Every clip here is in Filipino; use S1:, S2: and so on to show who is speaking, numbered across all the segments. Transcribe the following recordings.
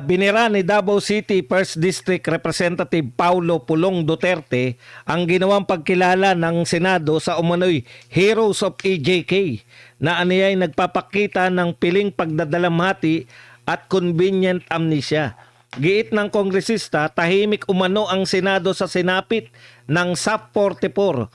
S1: Binira ni Davao City First District Representative Paulo Pulong Duterte ang ginawang pagkilala ng Senado sa umano'y Heroes of EJK na aniyay nagpapakita ng piling pagdadalamhati at convenient amnesia. Giit ng kongresista, tahimik umano ang Senado sa sinapit ng SAP 44.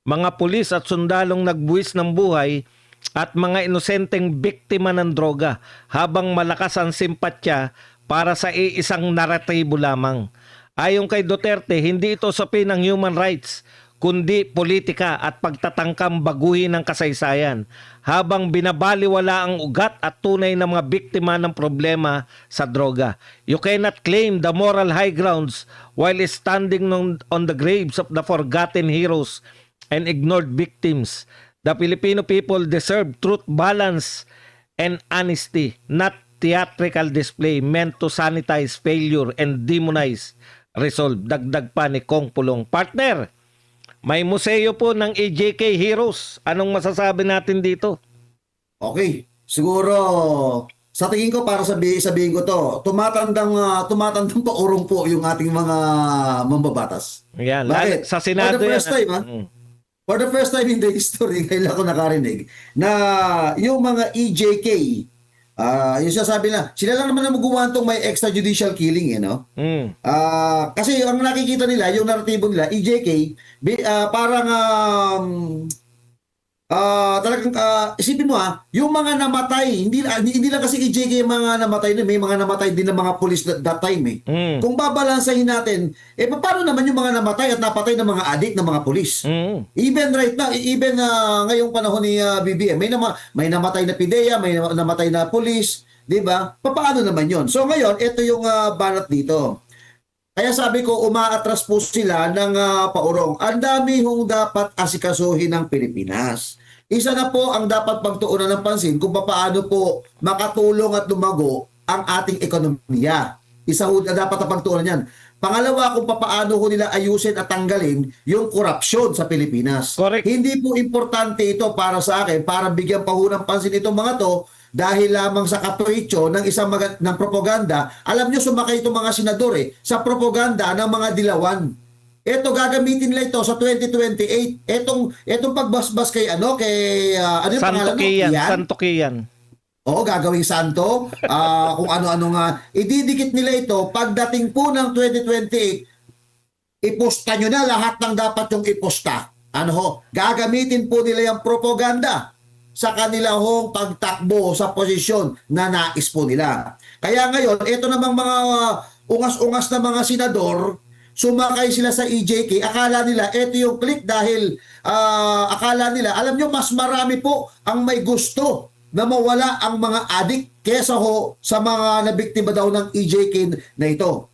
S1: Mga pulis at sundalong nagbuwis ng buhay at mga inosenteng biktima ng droga habang malakas ang simpatya para sa iisang naratibo lamang. Ayon kay Duterte, hindi ito usapin ng human rights kundi politika at pagtatangkang baguhin ng kasaysayan habang binabaliwala ang ugat at tunay na mga biktima ng problema sa droga. You cannot claim the moral high grounds while standing on the graves of the forgotten heroes and ignored victims. The Filipino people deserve truth, balance, and honesty, not theatrical display meant to sanitize failure and demonize resolve. Dagdag pa ni Kong Pulong. Partner, may museo po ng EJK Heroes. Anong masasabi natin dito?
S2: Okay, siguro sa tingin ko para sabihin ko to, tumatandang paurong po yung ating mga mambabatas.
S1: Yan,
S2: Bakit?
S1: sa Senado
S2: For the first time, for the first time in the history, kailan ko nakarinig na yung mga EJK, yung sasabi na, sila lang naman na magawa itong may extrajudicial killing, no? Kasi ang nakikita nila, yung naratibo nila, EJK, parang talagang isipin mo yung mga namatay, hindi lang kasi EJK yung mga namatay na, may mga namatay din ng mga police that time Kung babalansahin natin, paano naman yung mga namatay at napatay ng mga adik ng mga police? Even right now, even ngayong panahon ni BBM, may namatay na PIDEA, may namatay na police, di ba? Paano naman yon? So ngayon, ito yung banat dito. Kaya sabi ko, umaatras po sila ng paurong. Ang dami hong dapat asikasuhin ng Pilipinas. Isa na po ang dapat pagtuunan ng pansin kung paano po makatulong at lumago ang ating ekonomiya. Isa ho na dapat ang pagtuunan yan. Pangalawa, kung paano ho nila ayusin at tanggalin yung korupsyon sa Pilipinas.
S1: Correct.
S2: Hindi po importante ito para sa akin, para bigyan pa ho ng pansin itong mga to, dahil lamang sa kapritsyo ng isang ng propaganda. Alam nyo, sumakay itong mga senador sa propaganda ng mga dilawan. Ito, gagamitin nila ito sa 2028. Etong pagbasbas kay ano yung pangalan mo?
S1: Santo Kian.
S2: Oo, gagawing santo. Kung ano-ano nga. Ididikit nila ito pagdating po ng 2028. Iposta nyo na lahat ng dapat yung iposta. Gagamitin po nila yung propaganda sa kanilang pagtakbo sa posisyon na nais po nila. Kaya ngayon, ito namang mga ungas-ungas na mga senador, sumakay sila sa EJK, akala nila ito yung click dahil akala nila, alam nyo, mas marami po ang may gusto na mawala ang mga adik kesa sa mga nabiktima daw ng EJK na ito.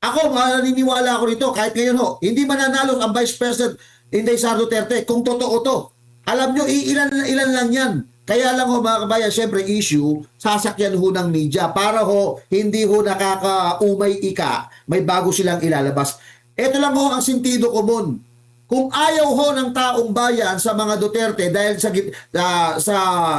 S2: Ako, naniniwala ako nito, kahit ngayon hindi mananalo ang Vice President Inday Sara Duterte kung totoo to. Alam nyo, ilan lang yan. Kaya lang mga kabayan, syempre issue, sasakyan ng media para hindi nakakaumay may bago silang ilalabas. Ito lang ang sentido komon. Kung ayaw ng taong bayan sa mga Duterte dahil sa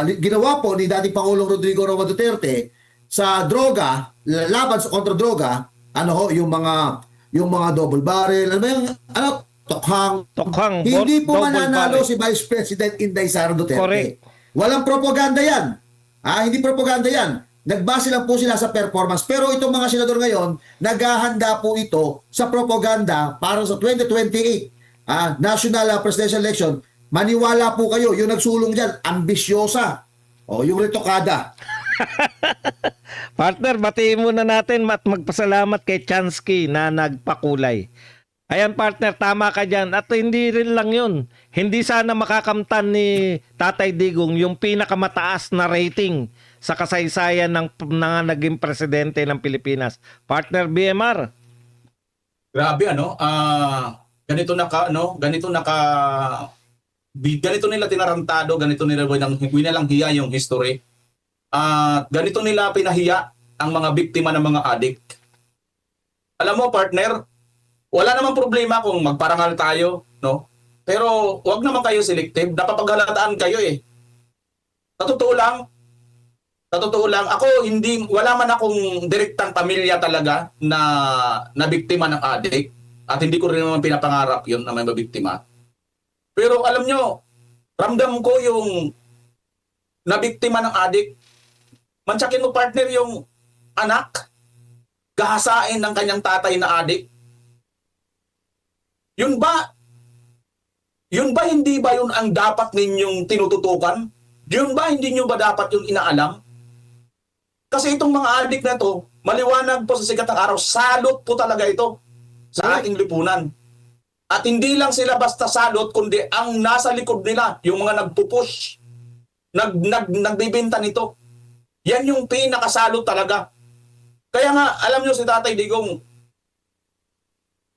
S2: ginawa po ni dating Pangulong Rodrigo Roa Duterte sa droga, laban sa kontra droga, yung mga double barrel, tokhang, hindi po mananalo si Vice President Inday Sara Duterte.
S1: Correct.
S2: Walang propaganda yan. Hindi propaganda yan. Nagbase lang po sila sa performance. Pero itong mga senador ngayon, naghahanda po ito sa propaganda para sa 2028 national presidential election. Maniwala po kayo, yung nagsulong dyan, ambisyosa. Yung retokada.
S1: Partner, batiin muna natin at magpasalamat kay Chansky na nagpakulay. Ayan partner, tama ka dyan. At hindi rin lang yun. Hindi sana makakamtan ni Tatay Digong yung pinakamataas na rating sa kasaysayan ng naging presidente ng Pilipinas. Partner BMR.
S3: Grabe ganito nila tinarantado, ganito nila winalang hiya yung history. Ganito nila pinahiya ang mga biktima ng mga addict. Alam mo partner, wala namang problema kung magparangal tayo, no? Pero wag naman kayo selective, napapaghalataan kayo Sa totoo lang, Sa totoo lang, ako wala man akong direktang pamilya talaga na biktima ng addict. At hindi ko rin naman pinapangarap yun na may mabiktima. Pero alam nyo, ramdam ko yung nabiktima ng addict. Mantsakin mo partner yung anak, gahasain ng kanyang tatay na addict. Yun ba hindi ba yun ang dapat ninyong tinututukan? Yun ba hindi nyo ba dapat yung inaalam? Kasi itong mga addict na to, maliwanag po sa sikat ng araw, salot po talaga ito sa ating lipunan. At hindi lang sila basta salot, kundi ang nasa likod nila, yung mga nagpupush, nagbibenta nito. Yan yung pinakasalot talaga. Kaya nga, alam nyo si Tatay Digong,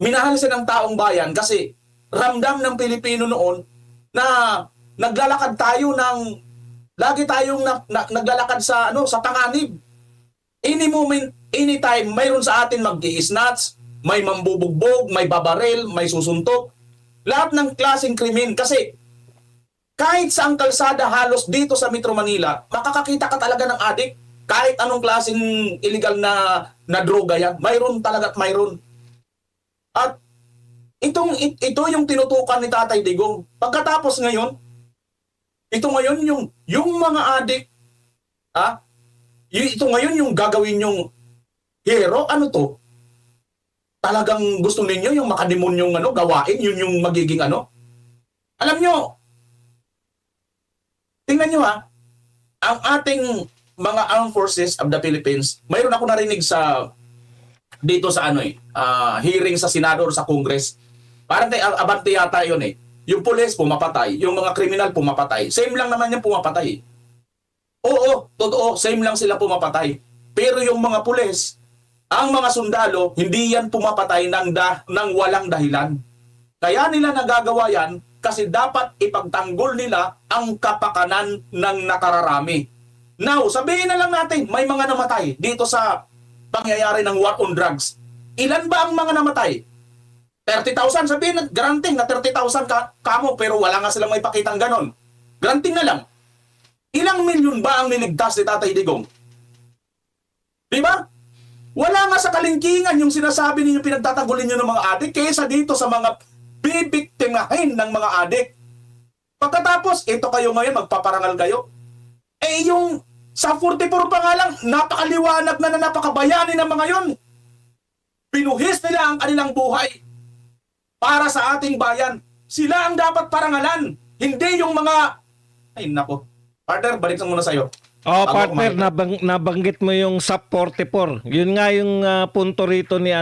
S3: minahal siya ng taong bayan kasi ramdam ng Pilipino noon na naglalakad tayo lagi tayong naglalakad sa panganib. Any moment, anytime, mayroon sa atin mag-i-snatch, may mambubugbog, may babaril, may susuntok. Lahat ng klaseng krimen. Kasi kahit sa ang kalsada halos dito sa Metro Manila, makakakita ka talaga ng addict. Kahit anong klaseng illegal na droga yan, mayroon talaga at mayroon. At ito yung tinutukan ni Tatay Digong. Pagkatapos ngayon, ito ngayon yung mga addict, ito ngayon yung gagawin yung hero, ano to? Talagang gusto ninyo yung makademonyong gawain, yun yung magiging Alam nyo, tingnan nyo ang ating mga armed forces of the Philippines, mayroon ako narinig dito sa hearing sa Senado or sa Congress. Parang kay Abante yata yun eh. Yung pulis pumapatay, yung mga kriminal pumapatay. Same lang naman yung pumapatay. Oo, totoo, same lang sila pumapatay. Pero yung mga pulis, ang mga sundalo, hindi yan pumapatay ng walang dahilan. Kaya nila nagagawa yan kasi dapat ipagtanggol nila ang kapakanan ng nakararami. Now, sabihin na lang natin, may mga namatay dito sa pangyayari ng war on drugs. Ilan ba ang mga namatay? 30,000, sabihin na, granting na 30,000 kamo, pero wala nga silang may pakitang ganon. Granting na lang. Ilang milyon ba ang niligtas ni Tatay Digong? Diba? Wala nga sa kalingkingan yung sinasabi ninyo pinagtatanggulin nyo ng mga adik kaysa dito sa mga bibiktimahin ng mga adik. Pagkatapos, ito kayo ngayon, magpaparangal kayo. Eh yung sa 44 pa nga lang, napakaliwanag na napakabayani ng mga yon. Pinuhis nila ang kanilang buhay para sa ating bayan. Sila ang dapat parangalan, hindi yung mga... Ay nako. Partner, balik lang muna sa'yo.
S1: Partner, nabanggit mo yung SUP 44. Yun nga yung punto rito ni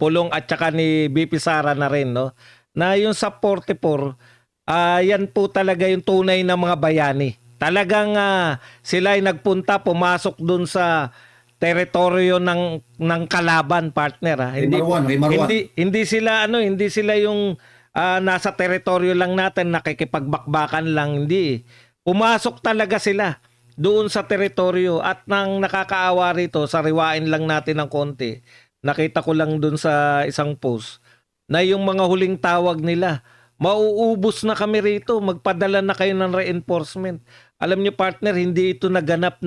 S1: Pulong at saka ni BP Sara na rin, no? Na yung SUP 44, yan po talaga yung tunay na mga bayani. Talagang sila ay nagpunta, pumasok dun sa teritoryo ng kalaban, partner. Hindi sila yung nasa teritoryo lang natin, nakikipagbakbakan lang, hindi. Pumasok talaga sila doon sa teritoryo at nang nakakaawa rito, sariwain lang natin ng konti. Nakita ko lang doon sa isang post na yung mga huling tawag nila, mauubos na kami rito, magpadala na kayo ng reinforcement. Alam niyo partner, hindi ito naganap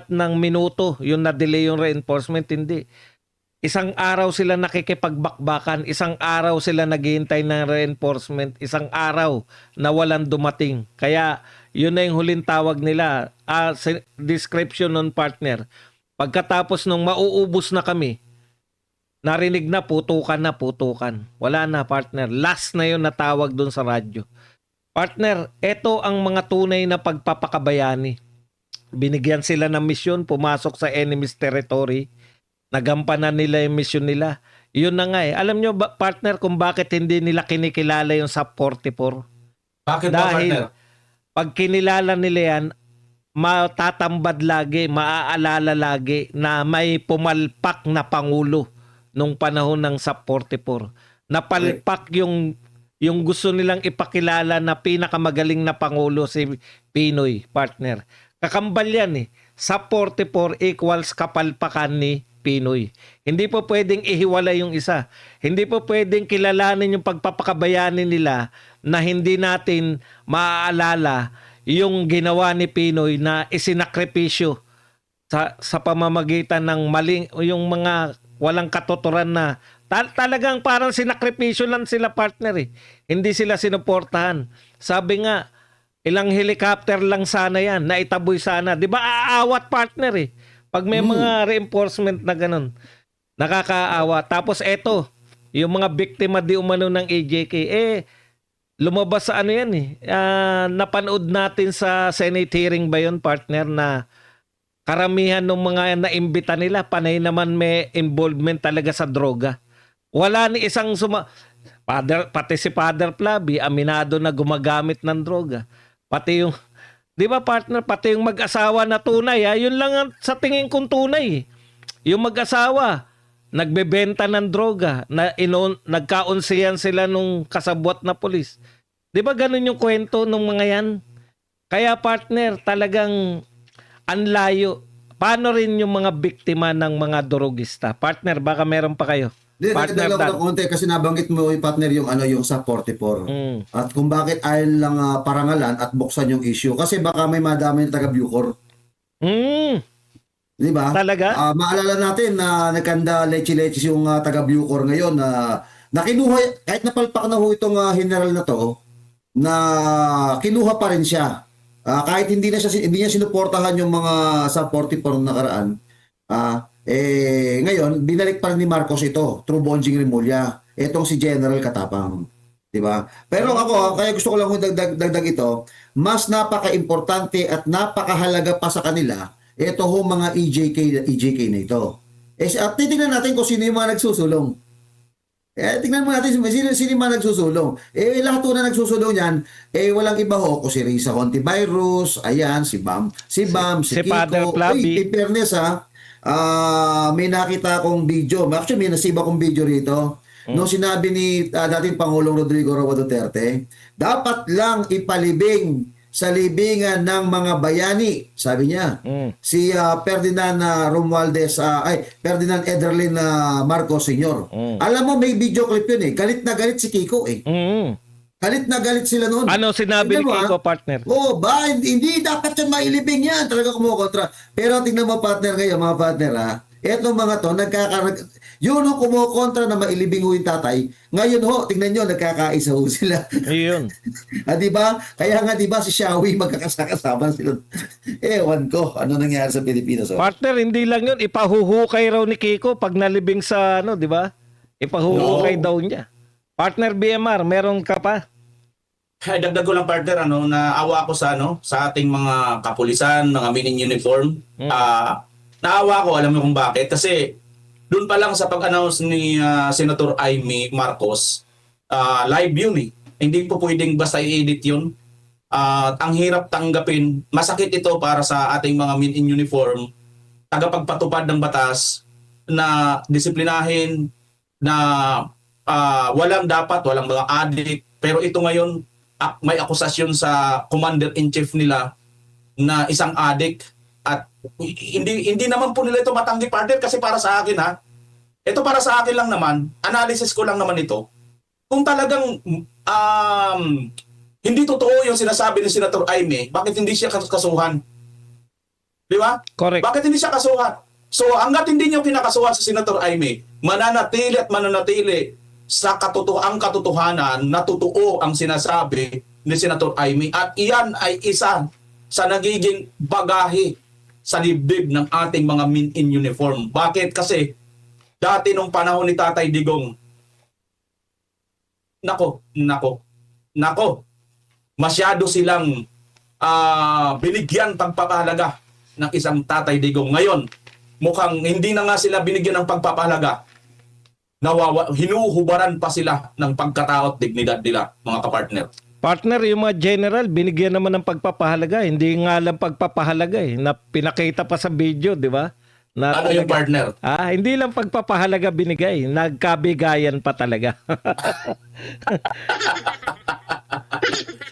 S1: ng minuto, yung na-delay yung reinforcement, hindi. Isang araw sila nakikipagbakbakan, isang araw sila naghihintay ng reinforcement, isang araw na walang dumating. Kaya yun na yung huling tawag nila. Description nun partner. Pagkatapos nung mauubos na kami, narinig na putukan. Wala na partner. Last na yun na tawag dun sa radyo. Partner, eto ang mga tunay na pagpapakabayani. Binigyan sila ng misyon, pumasok sa enemy's territory. Nagampanan nila yung mission nila. Yun na nga eh. Alam nyo ba, partner, kung bakit hindi nila kinikilala yung SUP 44?
S3: Bakit ba, partner?
S1: Pag kinilala nila yan, matatambad lagi, maaalala lagi na may pumalpak na pangulo nung panahon ng SUP 44. Napalpak yung gusto nilang ipakilala na pinakamagaling na pangulo si Pinoy, partner. Kakambal yan eh. SUP 44 equals kapalpakan ni Pinoy. Hindi po pwedeng ihiwalay yung isa. Hindi po pwedeng kilalanin yung pagpapakabayani nila na hindi natin maaalala yung ginawa ni Pinoy na isinakripisyo sa pamamagitan ng maling yung mga walang katuturan na talagang parang sinakripisyo lang sila, partner eh. Hindi sila sinuportahan. Sabi nga, ilang helicopter lang sana yan, naitaboy sana. Di ba aawat, partner eh. Pag may mga reinforcement na ganun, nakakaawa. Tapos eto, yung mga biktima di umano ng AJK, lumabas sa ano yan eh. Napanood natin sa Senate hearing ba yun, partner, na karamihan ng mga naimbita nila, panay naman may involvement talaga sa droga. Wala ni isang pati si Father Flavi, aminado na gumagamit ng droga. Pati yung, di ba partner, pati yung mag-asawa na tunay, yun lang ang sa tingin kong tunay. Yung mag-asawa, nagbebenta ng droga, nagkaunsiyan sila nung kasabwat na pulis. Di ba ganun yung kwento ng mga yan? Kaya partner, talagang anlayo. Paano rin yung mga biktima ng mga drogista? Partner, baka meron pa kayo.
S2: Hindi,
S1: Partner
S2: nagdala ko
S1: Dan.
S2: ng konti kasi nabanggit mo yung partner yung yung sa 44.
S1: Mm.
S2: At kung bakit ayaw lang parangalan at buksan yung issue. Kasi baka may madami ng taga Bucor. Di ba?
S1: Talaga?
S2: Maalala natin na nagkanda leche-leche yung taga Bucor ngayon na kinuha, kahit napalpak na ho itong general na to, na kinuha pa rin siya. Kahit hindi niya sinuportahan yung mga sa 44 na nakaraan. Ngayon, binalik pa rin ni Marcos ito through Bonjing Rimulya. Itong si General Katapang. Di ba? Pero ako, kaya gusto ko lang dagdag ito, mas napaka-importante at napakahalaga pa sa kanila, ito ho mga EJK na ito. At titingnan natin kung sino yung mga nagsusulong. Tingnan mo natin sino yung mga nagsusulong. Lahat po na nagsusulong yan, walang iba ho, kung si Risa Hontivirus, ayan, si Bam, si
S1: Si
S2: Kiko.
S1: Father Flavi.
S2: In fairness may nakita akong video. Actually, may nasiba akong video rito. Nung sinabi ni dating Pangulong Rodrigo Roa Duterte, dapat lang ipalibing sa libingan ng mga bayani, sabi niya. Si Ferdinand Ferdinand Ederlin Marcos Sr. Alam mo, may video clip yun eh. Galit na galit si Kiko eh. Galit na galit sila noon.
S1: Ano sinabi ni
S2: Tingnan mo,
S1: Kiko, partner?
S2: Hindi dapat yan mailibing yan. Talaga kumukontra. Pero tingnan mo, partner, ngayon, mga partner, etong mga to, yun ho kumukontra na mailibing ho yung tatay. Ngayon ho, tingnan nyo, nagkakaisa ho sila.
S1: Yun.
S2: Di ba? Kaya nga, di ba, si Shawi magkakasama sila. Ewan ko, ano nangyari sa Pilipinas.
S1: Partner, hindi lang yun. Ipahuhukay raw ni Kiko pag nalibing sa di ba? Ipahuhukay daw niya. Partner BMR, meron ka pa?
S3: Dagdag ko lang partner naawa ko sa ating mga kapulisan, mga men in uniform. Naawa ko, alam mo kung bakit? Kasi doon pa lang sa pag-announce ni Senator Amy Marcos, live yun eh. Hindi po pwedeng basta i-edit yun. Ang hirap tanggapin, masakit ito para sa ating mga men in uniform, tagapagpatupad ng batas na disiplinahin, na walang mga adik. Pero ito ngayon, may akusasyon sa commander-in-chief nila na isang adik. At hindi naman po nila ito matanggi, partner, kasi para sa akin ito para sa akin lang naman, analysis ko lang naman ito. Kung talagang hindi totoo yung sinasabi ni Senator Aimee, bakit hindi siya kasuhan? Di ba?
S1: Correct.
S3: Bakit hindi siya kasuhan? So hanggat hindi niyo kinakasuhan sa Senator Aimee, mananatili sa katotohanan na totoo ang sinasabi ni Senator Aimee, at iyan ay isa sa nagiging bagahe sa dibdib ng ating mga men in uniform. Bakit? Kasi dati nung panahon ni Tatay Digong, masyado silang binigyan pagpapahalaga ng isang Tatay Digong. Ngayon, mukhang hindi na nga sila binigyan ng pagpapahalaga. Hinuhubaran pa sila ng pagkatao at dignidad nila, mga kapartner.
S1: Partner, yung mga general, binigyan naman ng pagpapahalaga. Hindi nga lang pagpapahalaga na pinakita pa sa video, di ba?
S3: Ano yung partner?
S1: Hindi lang pagpapahalaga binigay, nagkabigayan pa talaga.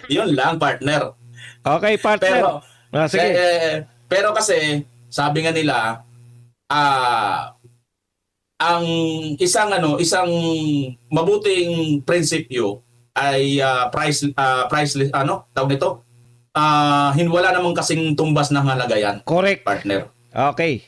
S3: Yun lang, partner.
S1: Okay, partner. Sige.
S3: Pero kasi, sabi nga nila, ang isang mabuting prinsipyo ay priceless, tawag nito? wala namang kasing tumbas ng halaga yan,
S1: Correct.
S3: partner.
S1: Okay.